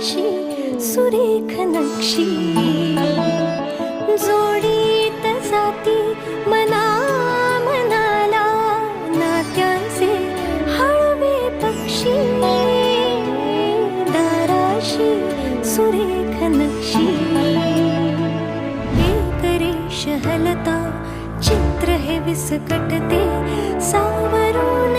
दाराशी सुरेख नक्षी जोडीत जाती मना मनाला नात्यांचे हळवे पक्षी दाराशी सुरेख नक्षी एक रेष हलता चित्र हे विस्कटते सावरून